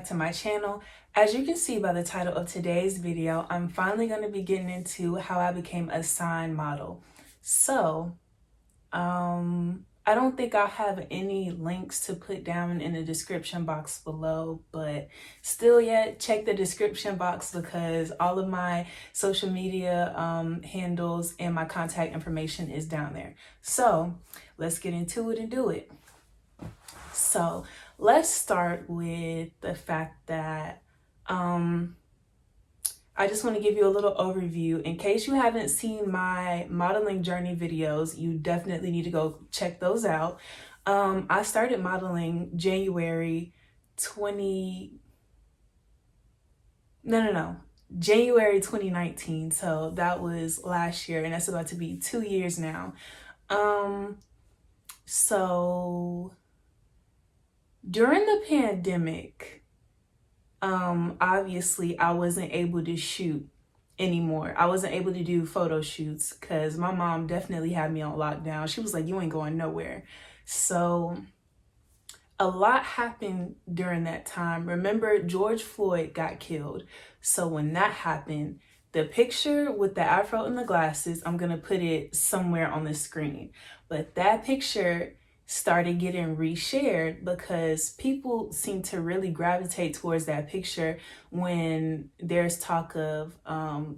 back to my channel. As you can see by the title of today's video, I'm finally going to be getting into how I became a sign model. So, I don't think I'll have any links to put down in the description box below, but still yet check the description box because all of my social media handles and my contact information is down there. So let's get into it and do it. So let's start with the fact that I just want to give you a little overview. In case you haven't seen my modeling journey videos, you definitely need to go check those out. I started modeling January 2019. So that was last year, and that's about to be 2 years now. So during the pandemic, obviously I wasn't able to shoot anymore. I wasn't able to do photo shoots because my mom definitely had me on lockdown. She was like, you ain't going nowhere. So a lot happened during that time. Remember, George Floyd got killed. So when that happened, the picture with the afro and the glasses, I'm going to put it somewhere on the screen. But that picture started getting reshared because people seem to really gravitate towards that picture when there's talk of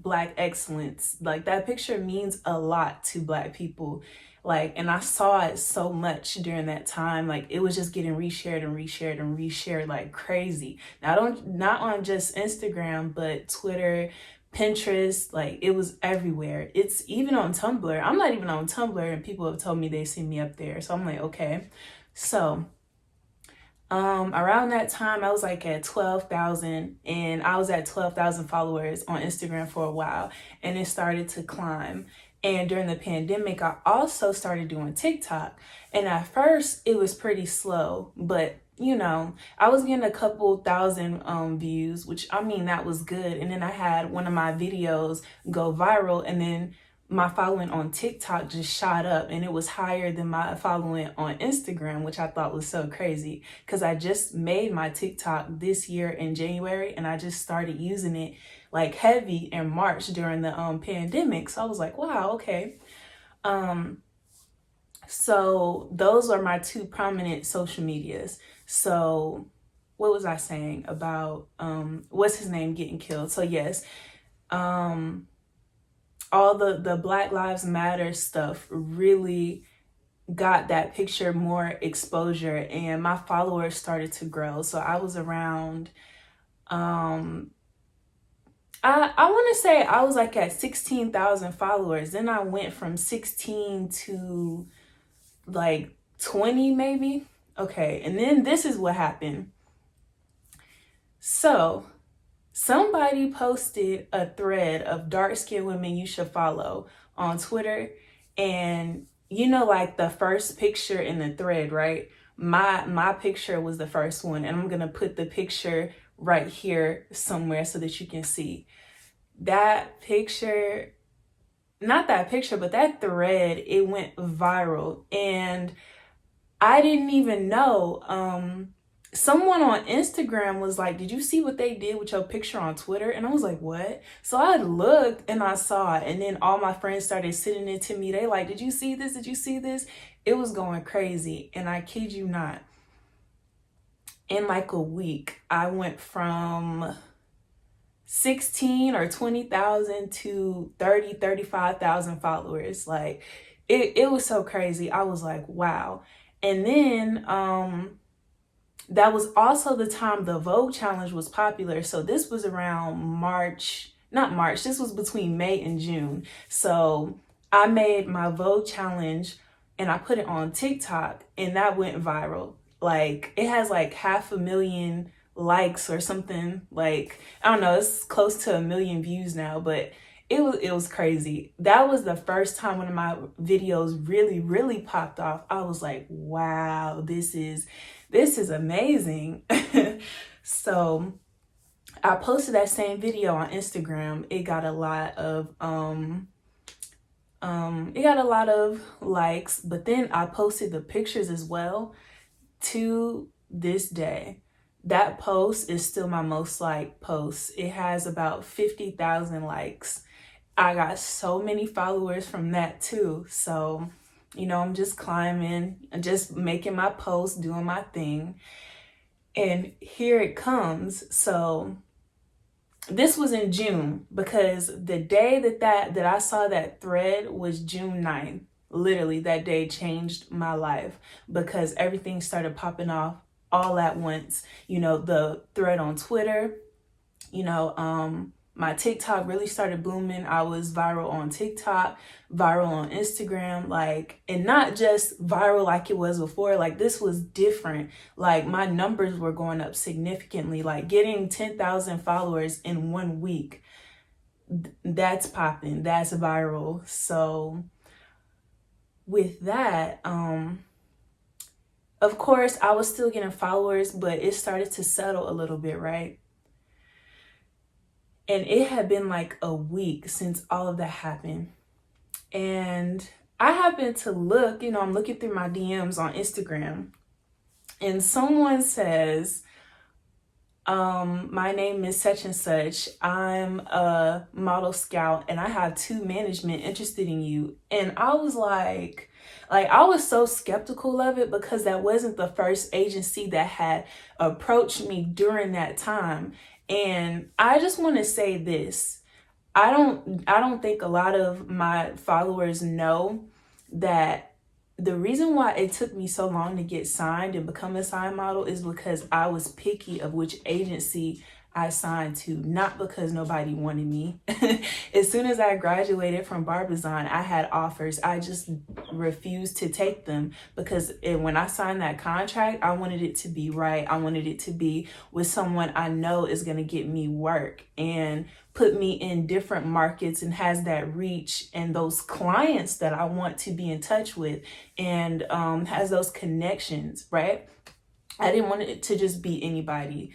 Black excellence. Like, that picture means a lot to Black people. Like, and I saw it so much during that time. Like, it was just getting reshared and reshared and reshared like crazy. Now, not on just Instagram, but Twitter, Pinterest, like it was everywhere. It's even on Tumblr. I'm not even on Tumblr, and people have told me they see me up there. So I'm like, okay. So around that time, I was like at 12,000, and I was at 12,000 followers on Instagram for a while, and it started to climb. And during the pandemic, I also started doing TikTok. And at first it was pretty slow, but you know, I was getting a couple thousand views, which I mean, that was good. And then I had one of my videos go viral, and then my following on TikTok just shot up, and it was higher than my following on Instagram, which I thought was so crazy because I just made my TikTok this year in January, and I just started using it like heavy in March during the pandemic. So I was like, wow, okay. So those are my two prominent social medias. So what was I saying about what's his name getting killed? So yes, all the Black Lives Matter stuff really got that picture more exposure, and my followers started to grow. So I was around I want to say I was like at 16,000 followers. Then I went from 16 to like 20 maybe. Okay, and then this is what happened. So somebody posted a thread of dark-skinned women you should follow on Twitter, and you know, like the first picture in the thread, right? My picture was the first one, and I'm gonna put the picture right here somewhere so that you can see that picture. Not that picture, but that thread, it went viral, and I didn't even know. Someone on Instagram was like, did you see what they did with your picture on Twitter? And I was like, what? So I looked and I saw it, and then all my friends started sending it to me. They like, did you see this? Did you see this? It was going crazy, and I kid you not, in like a week, I went from 16 or 20,000 to 35,000 followers. Like it was so crazy. I was like, wow. And then that was also the time the Vogue challenge was popular. So this was around this was between May and June. So I made my Vogue challenge and I put it on TikTok, and that went viral. Like it has like 500,000 likes or something. Like, I don't know, it's close to 1 million views now, but it was crazy. That was the first time one of my videos really popped off. I was like, wow, this is amazing. So I posted that same video on Instagram. It got a lot of likes, but then I posted the pictures as well. To this day, that post is still my most liked post. It has about 50,000 likes. I got so many followers from that too. So, I'm just climbing and just making my posts, doing my thing. And here it comes. So this was in June, because the day that I saw that thread was June 9th. Literally, that day changed my life, because everything started popping off all at once. The thread on Twitter, my TikTok really started booming. I was viral on TikTok, viral on Instagram, and not just viral like it was before. This was different. My numbers were going up significantly, getting 10,000 followers in 1 week. That's popping, that's viral. So with that, of course, I was still getting followers, but it started to settle a little bit, right? And it had been a week since all of that happened. And I happened to look, I'm looking through my DMs on Instagram, and someone says, my name is such and such. I'm a model scout and I have 2 management interested in you. And I was I was so skeptical of it, because that wasn't the first agency that had approached me during that time. And I just want to say this. I don't think a lot of my followers know that the reason why it took me so long to get signed and become a sign model is because I was picky of which agency I signed to, not because nobody wanted me. As soon as I graduated from Barbizon, I had offers. I just refused to take them, because when I signed that contract, I wanted it to be right. I wanted it to be with someone I know is going to get me work and put me in different markets and has that reach and those clients that I want to be in touch with, and has those connections, right? I didn't want it to just be anybody.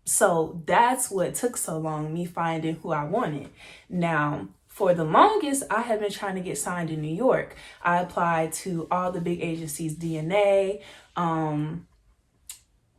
So that's what took so long, me finding who I wanted. Now, for the longest, I have been trying to get signed in New York. I applied to all the big agencies, DNA,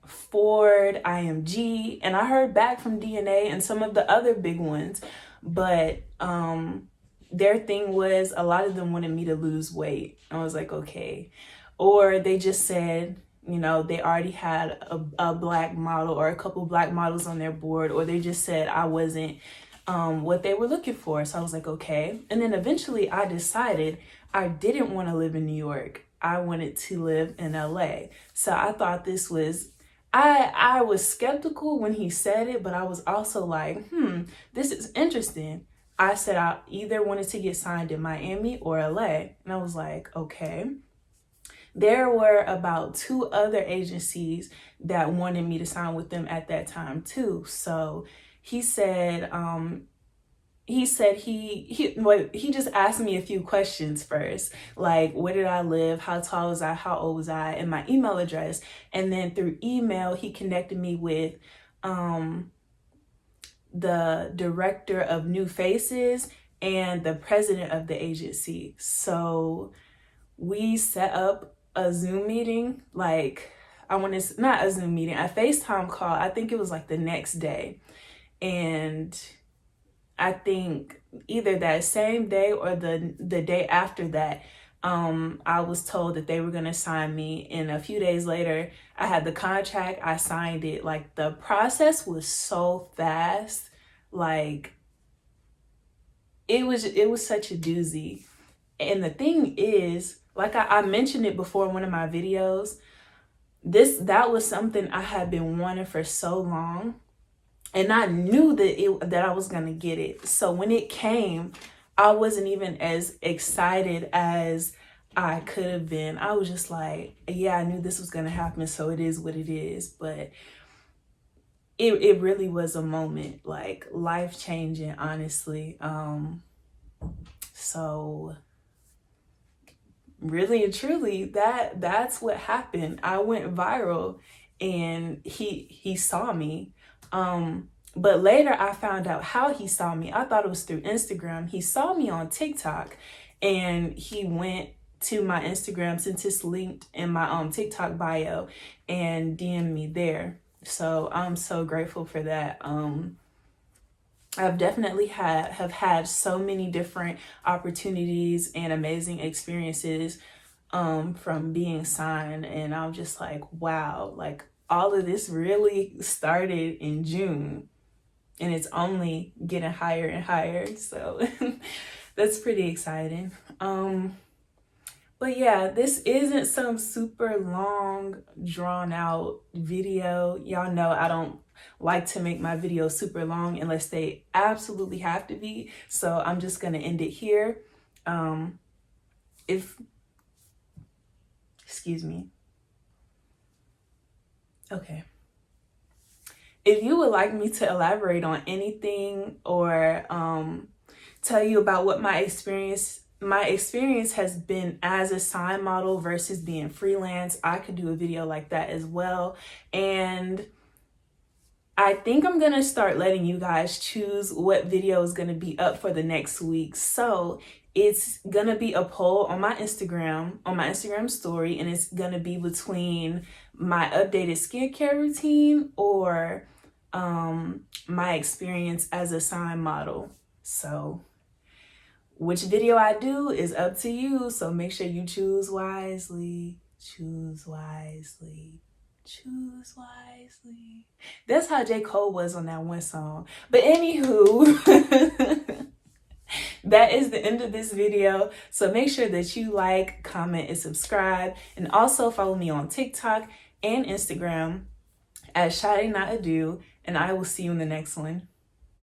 Ford, IMG, and I heard back from DNA and some of the other big ones. But their thing was, a lot of them wanted me to lose weight. I was like, okay. Or they just said, they already had a black model or a couple black models on their board, or they just said I wasn't what they were looking for. So I was like, okay. And then eventually I decided I didn't want to live in New York. I wanted to live in LA. So I thought this was, I was skeptical when he said it, but I was also like, this is interesting. I said I either wanted to get signed in Miami or LA. And I was like, okay. There were about 2 other agencies that wanted me to sign with them at that time too. So he said he just asked me a few questions first, like where did I live, how tall was I, how old was I, and my email address. And then through email, he connected me with the director of New Faces and the president of the agency. So we set up a Zoom meeting, not a Zoom meeting, a FaceTime call. I think it was the next day. And I think either that same day or the day after that, I was told that they were going to sign me. And a few days later, I had the contract, I signed it. The process was so fast. It was such a doozy. And the thing is, I mentioned it before in one of my videos, that was something I had been wanting for so long. And I knew that I was going to get it. So when it came, I wasn't even as excited as I could have been. I was just like, yeah, I knew this was going to happen, so it is what it is. But it really was a moment, life-changing, honestly. So really and truly, that's what happened. I went viral and he saw me. But later I found out how he saw me. I thought it was through Instagram. He saw me on TikTok and he went to my Instagram, since it's linked in my TikTok bio, and DM me there. So I'm so grateful for that. I've definitely have had so many different opportunities and amazing experiences from being signed, and I'm just like, wow, like all of this really started in June, and it's only getting higher and higher. So that's pretty exciting. But yeah, this isn't some super long, drawn out video. Y'all know I don't like to make my videos super long unless they absolutely have to be. So I'm just gonna end it here. Excuse me. Okay. If you would like me to elaborate on anything, or tell you about what my experience has been as a sign model versus being freelance, I could do a video like that as well. And I think I'm gonna start letting you guys choose what video is gonna be up for the next week. So it's gonna be a poll on my Instagram story, and it's gonna be between my updated skincare routine or my experience as a sign model. So which video I do is up to you. So make sure you choose wisely. Choose wisely. Choose wisely. That's how J. Cole was on that one song. But anywho, that is the end of this video. So make sure that you like, comment, and subscribe. And also follow me on TikTok and Instagram at Shadae And I will see you in the next one.